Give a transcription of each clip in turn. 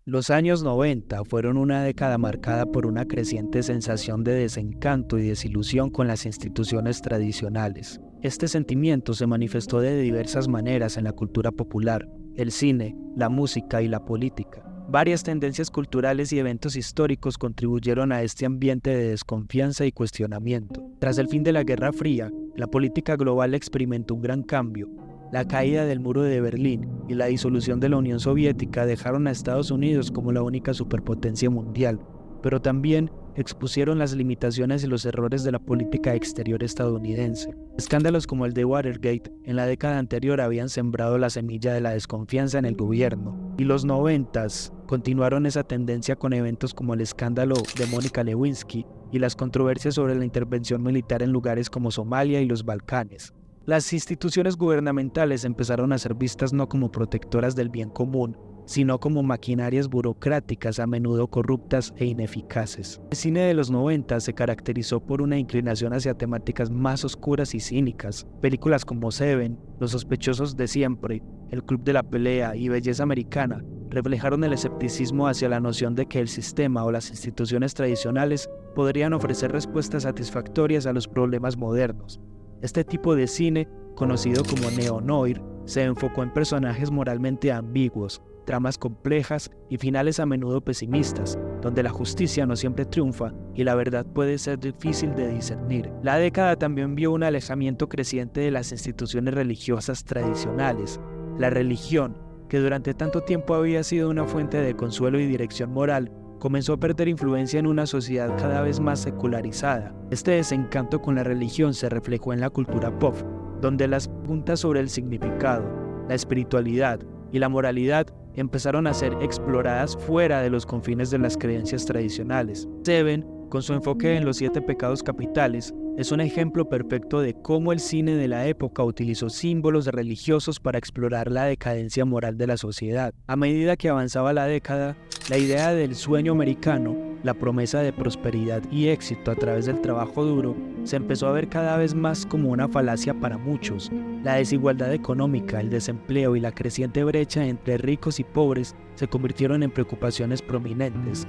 Los años 90 fueron una década marcada por una creciente sensación de desencanto y desilusión con las instituciones tradicionales. Este sentimiento se manifestó de diversas maneras en la cultura popular, el cine, la música y la política. Varias tendencias culturales y eventos históricos contribuyeron a este ambiente de desconfianza y cuestionamiento. Tras el fin de la Guerra Fría, la política global experimentó un gran cambio. La caída del muro de Berlín y la disolución de la Unión Soviética dejaron a Estados Unidos como la única superpotencia mundial, pero también expusieron las limitaciones y los errores de la política exterior estadounidense. Escándalos como el de Watergate en la década anterior habían sembrado la semilla de la desconfianza en el gobierno, y los 90s continuaron esa tendencia con eventos como el escándalo de Mónica Lewinsky y las controversias sobre la intervención militar en lugares como Somalia y los Balcanes. Las instituciones gubernamentales empezaron a ser vistas no como protectoras del bien común, sino como maquinarias burocráticas a menudo corruptas e ineficaces. El cine de los 90 se caracterizó por una inclinación hacia temáticas más oscuras y cínicas. Películas como Seven, Los sospechosos de siempre, El club de la pelea y Belleza americana reflejaron el escepticismo hacia la noción de que el sistema o las instituciones tradicionales podrían ofrecer respuestas satisfactorias a los problemas modernos. Este tipo de cine, conocido como neo-noir, se enfocó en personajes moralmente ambiguos, tramas complejas y finales a menudo pesimistas, donde la justicia no siempre triunfa y la verdad puede ser difícil de discernir. La década también vio un alejamiento creciente de las instituciones religiosas tradicionales. La religión, que durante tanto tiempo había sido una fuente de consuelo y dirección moral, comenzó a perder influencia en una sociedad cada vez más secularizada. Este desencanto con la religión se reflejó en la cultura pop, donde las preguntas sobre el significado, la espiritualidad y la moralidad empezaron a ser exploradas fuera de los confines de las creencias tradicionales. Seven, con su enfoque en los 7 pecados capitales, es un ejemplo perfecto de cómo el cine de la época utilizó símbolos religiosos para explorar la decadencia moral de la sociedad. A medida que avanzaba la década, la idea del sueño americano, la promesa de prosperidad y éxito a través del trabajo duro, se empezó a ver cada vez más como una falacia para muchos. La desigualdad económica, el desempleo y la creciente brecha entre ricos y pobres se convirtieron en preocupaciones prominentes.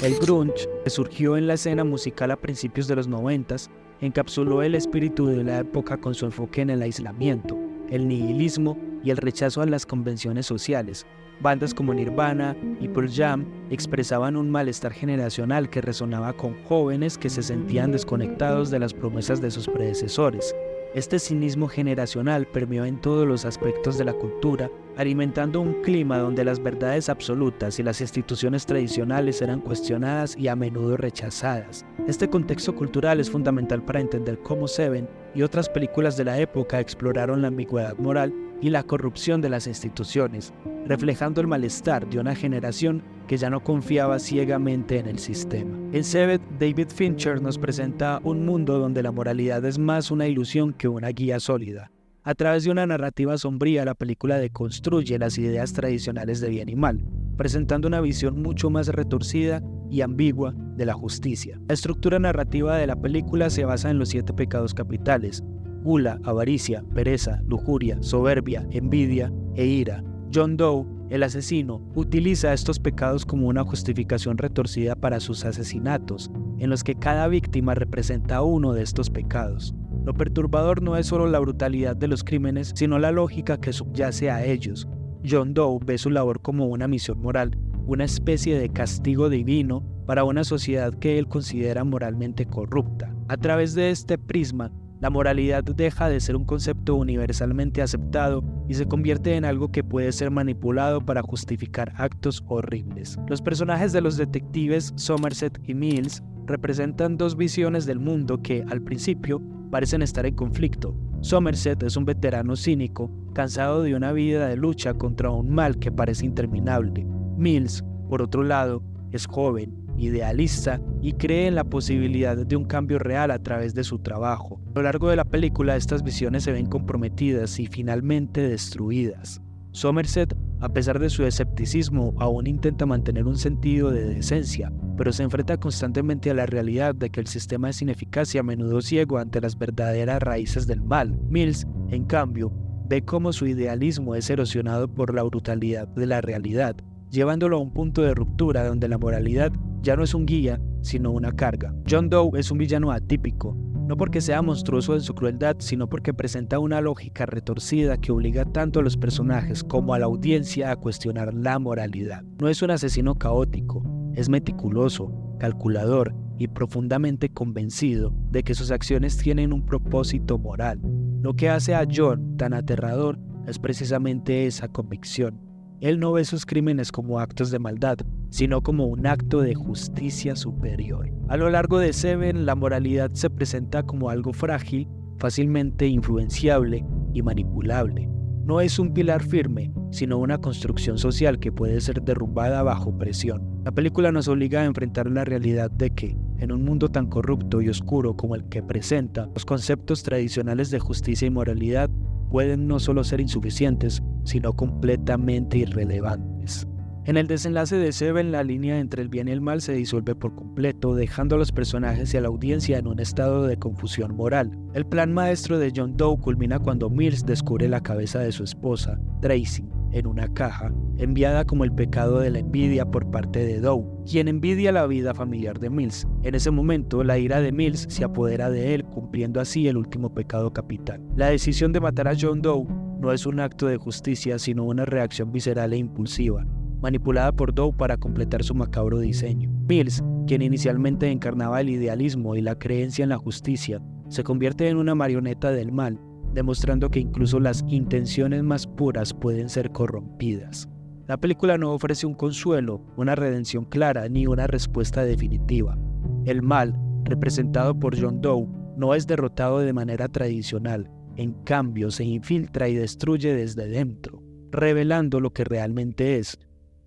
El grunge, que surgió en la escena musical a principios de los 90s, encapsuló el espíritu de la época con su enfoque en el aislamiento, el nihilismo y el rechazo a las convenciones sociales. Bandas como Nirvana y Pearl Jam expresaban un malestar generacional que resonaba con jóvenes que se sentían desconectados de las promesas de sus predecesores. Este cinismo generacional permeó en todos los aspectos de la cultura, alimentando un clima donde las verdades absolutas y las instituciones tradicionales eran cuestionadas y a menudo rechazadas. Este contexto cultural es fundamental para entender cómo Seven y otras películas de la época exploraron la ambigüedad moral y la corrupción de las instituciones, reflejando el malestar de una generación que ya no confiaba ciegamente en el sistema. En Seven, David Fincher nos presenta un mundo donde la moralidad es más una ilusión que una guía sólida. A través de una narrativa sombría, la película deconstruye las ideas tradicionales de bien y mal, presentando una visión mucho más retorcida y ambigua de la justicia. La estructura narrativa de la película se basa en los 7 pecados capitales: gula, avaricia, pereza, lujuria, soberbia, envidia e ira. John Doe, el asesino, utiliza estos pecados como una justificación retorcida para sus asesinatos, en los que cada víctima representa uno de estos pecados. Lo perturbador no es solo la brutalidad de los crímenes, sino la lógica que subyace a ellos. John Doe ve su labor como una misión moral, una especie de castigo divino para una sociedad que él considera moralmente corrupta. A través de este prisma, la moralidad deja de ser un concepto universalmente aceptado y se convierte en algo que puede ser manipulado para justificar actos horribles. Los personajes de los detectives Somerset y Mills representan 2 visiones del mundo que, al principio, parecen estar en conflicto. Somerset es un veterano cínico, cansado de una vida de lucha contra un mal que parece interminable. Mills, por otro lado, es joven, idealista y cree en la posibilidad de un cambio real a través de su trabajo. A lo largo de la película, estas visiones se ven comprometidas y finalmente destruidas. Somerset, a pesar de su escepticismo, aún intenta mantener un sentido de decencia, pero se enfrenta constantemente a la realidad de que el sistema es ineficaz y a menudo ciego ante las verdaderas raíces del mal. Mills, en cambio, ve cómo su idealismo es erosionado por la brutalidad de la realidad, llevándolo a un punto de ruptura donde la moralidad ya no es un guía, sino una carga. John Doe es un villano atípico, no porque sea monstruoso en su crueldad, sino porque presenta una lógica retorcida que obliga tanto a los personajes como a la audiencia a cuestionar la moralidad. No es un asesino caótico, es meticuloso, calculador y profundamente convencido de que sus acciones tienen un propósito moral. Lo que hace a John tan aterrador es precisamente esa convicción. Él no ve sus crímenes como actos de maldad, sino como un acto de justicia superior. A lo largo de Seven, la moralidad se presenta como algo frágil, fácilmente influenciable y manipulable. No es un pilar firme, sino una construcción social que puede ser derrumbada bajo presión. La película nos obliga a enfrentar la realidad de que, en un mundo tan corrupto y oscuro como el que presenta, los conceptos tradicionales de justicia y moralidad pueden no solo ser insuficientes, sino completamente irrelevantes. En el desenlace de Seven, la línea entre el bien y el mal se disuelve por completo, dejando a los personajes y a la audiencia en un estado de confusión moral. El plan maestro de John Doe culmina cuando Mills descubre la cabeza de su esposa, Tracy, en una caja, enviada como el pecado de la envidia por parte de Doe, quien envidia la vida familiar de Mills. En ese momento, la ira de Mills se apodera de él, cumpliendo así el último pecado capital. La decisión de matar a John Doe no es un acto de justicia, sino una reacción visceral e impulsiva, manipulada por Doe para completar su macabro diseño. Mills, quien inicialmente encarnaba el idealismo y la creencia en la justicia, se convierte en una marioneta del mal, demostrando que incluso las intenciones más puras pueden ser corrompidas. La película no ofrece un consuelo, una redención clara ni una respuesta definitiva. El mal, representado por John Doe, no es derrotado de manera tradicional, en cambio se infiltra y destruye desde dentro, revelando lo que realmente es: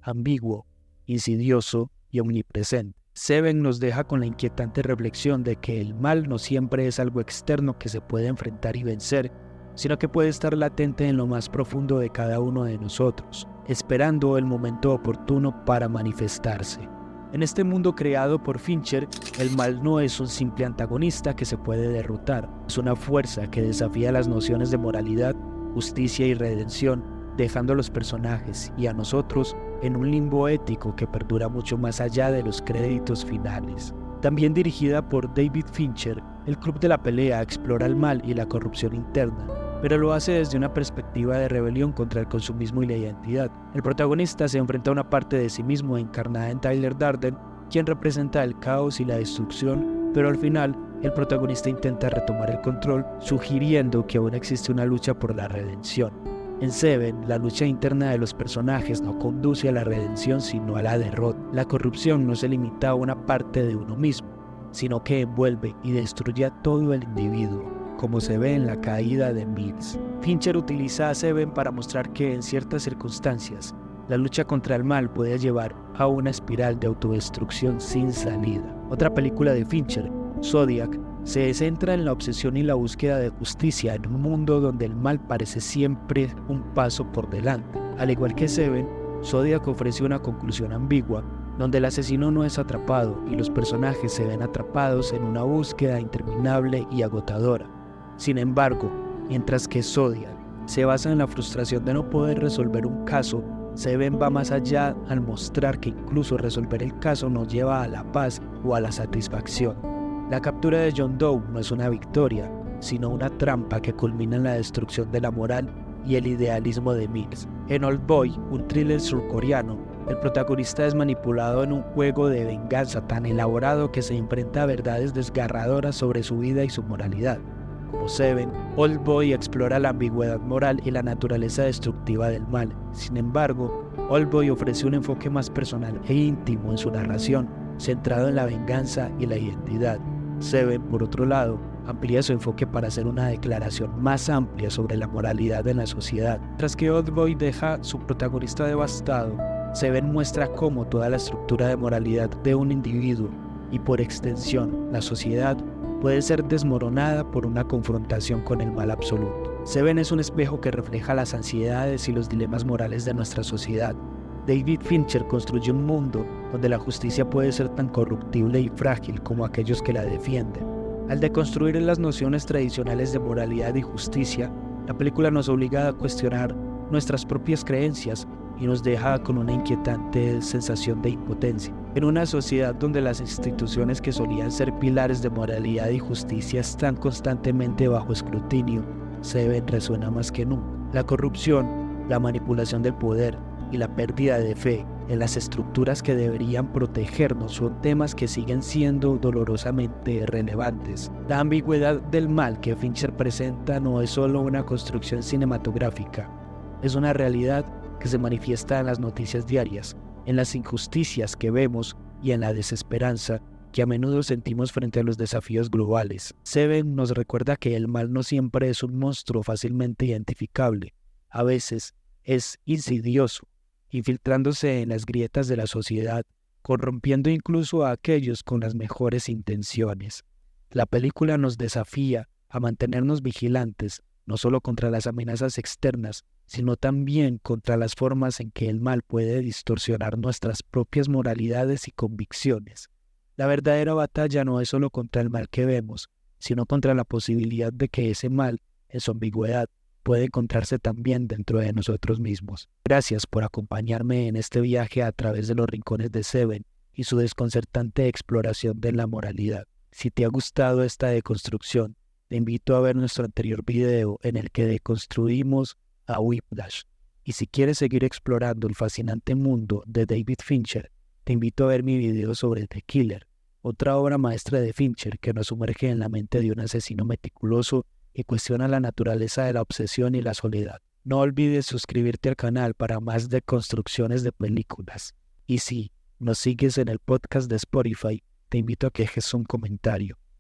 ambiguo, insidioso y omnipresente. Seven nos deja con la inquietante reflexión de que el mal no siempre es algo externo que se puede enfrentar y vencer, sino que puede estar latente en lo más profundo de cada uno de nosotros, esperando el momento oportuno para manifestarse. En este mundo creado por Fincher, el mal no es un simple antagonista que se puede derrotar, es una fuerza que desafía las nociones de moralidad, justicia y redención, dejando a los personajes y a nosotros en un limbo ético que perdura mucho más allá de los créditos finales. También dirigida por David Fincher, El Club de la Pelea explora el mal y la corrupción interna, pero lo hace desde una perspectiva de rebelión contra el consumismo y la identidad. El protagonista se enfrenta a una parte de sí mismo encarnada en Tyler Durden, quien representa el caos y la destrucción, pero al final el protagonista intenta retomar el control, sugiriendo que aún existe una lucha por la redención. En Seven, la lucha interna de los personajes no conduce a la redención sino a la derrota. La corrupción no se limita a una parte de uno mismo, sino que envuelve y destruye a todo el individuo, como se ve en la caída de Mills. Fincher utiliza a Seven para mostrar que en ciertas circunstancias, la lucha contra el mal puede llevar a una espiral de autodestrucción sin salida. Otra película de Fincher, Zodiac, se centra en la obsesión y la búsqueda de justicia en un mundo donde el mal parece siempre un paso por delante. Al igual que Seven, Zodiac ofrece una conclusión ambigua, donde el asesino no es atrapado y los personajes se ven atrapados en una búsqueda interminable y agotadora. Sin embargo, mientras que Zodiac se basa en la frustración de no poder resolver un caso, Seven va más allá al mostrar que incluso resolver el caso no lleva a la paz o a la satisfacción. La captura de John Doe no es una victoria, sino una trampa que culmina en la destrucción de la moral y el idealismo de Mills. En Old Boy, un thriller surcoreano, el protagonista es manipulado en un juego de venganza tan elaborado que se enfrenta a verdades desgarradoras sobre su vida y su moralidad. Como Seven, Old Boy explora la ambigüedad moral y la naturaleza destructiva del mal. Sin embargo, Old Boy ofrece un enfoque más personal e íntimo en su narración, centrado en la venganza y la identidad. Seven, por otro lado, amplía su enfoque para hacer una declaración más amplia sobre la moralidad en la sociedad. Tras que Old Boy deja su protagonista devastado, Seven muestra cómo toda la estructura de moralidad de un individuo, y por extensión la sociedad, puede ser desmoronada por una confrontación con el mal absoluto. Seven es un espejo que refleja las ansiedades y los dilemas morales de nuestra sociedad. David Fincher construye un mundo donde la justicia puede ser tan corruptible y frágil como aquellos que la defienden. Al deconstruir las nociones tradicionales de moralidad y justicia, la película nos obliga a cuestionar nuestras propias creencias y nos deja con una inquietante sensación de impotencia. En una sociedad donde las instituciones que solían ser pilares de moralidad y justicia están constantemente bajo escrutinio, Seven resuena más que nunca. La corrupción, la manipulación del poder y la pérdida de fe en las estructuras que deberían protegernos son temas que siguen siendo dolorosamente relevantes. La ambigüedad del mal que Fincher presenta no es solo una construcción cinematográfica, es una realidad que se manifiesta en las noticias diarias, en las injusticias que vemos y en la desesperanza que a menudo sentimos frente a los desafíos globales. Seven nos recuerda que el mal no siempre es un monstruo fácilmente identificable. A veces es insidioso, infiltrándose en las grietas de la sociedad, corrompiendo incluso a aquellos con las mejores intenciones. La película nos desafía a mantenernos vigilantes, no solo contra las amenazas externas, sino también contra las formas en que el mal puede distorsionar nuestras propias moralidades y convicciones. La verdadera batalla no es solo contra el mal que vemos, sino contra la posibilidad de que ese mal, en su ambigüedad, puede encontrarse también dentro de nosotros mismos. Gracias por acompañarme en este viaje a través de los rincones de Seven y su desconcertante exploración de la moralidad. Si te ha gustado esta deconstrucción, te invito a ver nuestro anterior video en el que deconstruimos a Whiplash. Y si quieres seguir explorando el fascinante mundo de David Fincher, te invito a ver mi video sobre The Killer, otra obra maestra de Fincher que nos sumerge en la mente de un asesino meticuloso y cuestiona la naturaleza de la obsesión y la soledad. No olvides suscribirte al canal para más deconstrucciones de películas. Y si nos sigues en el podcast de Spotify, te invito a que dejes un comentario.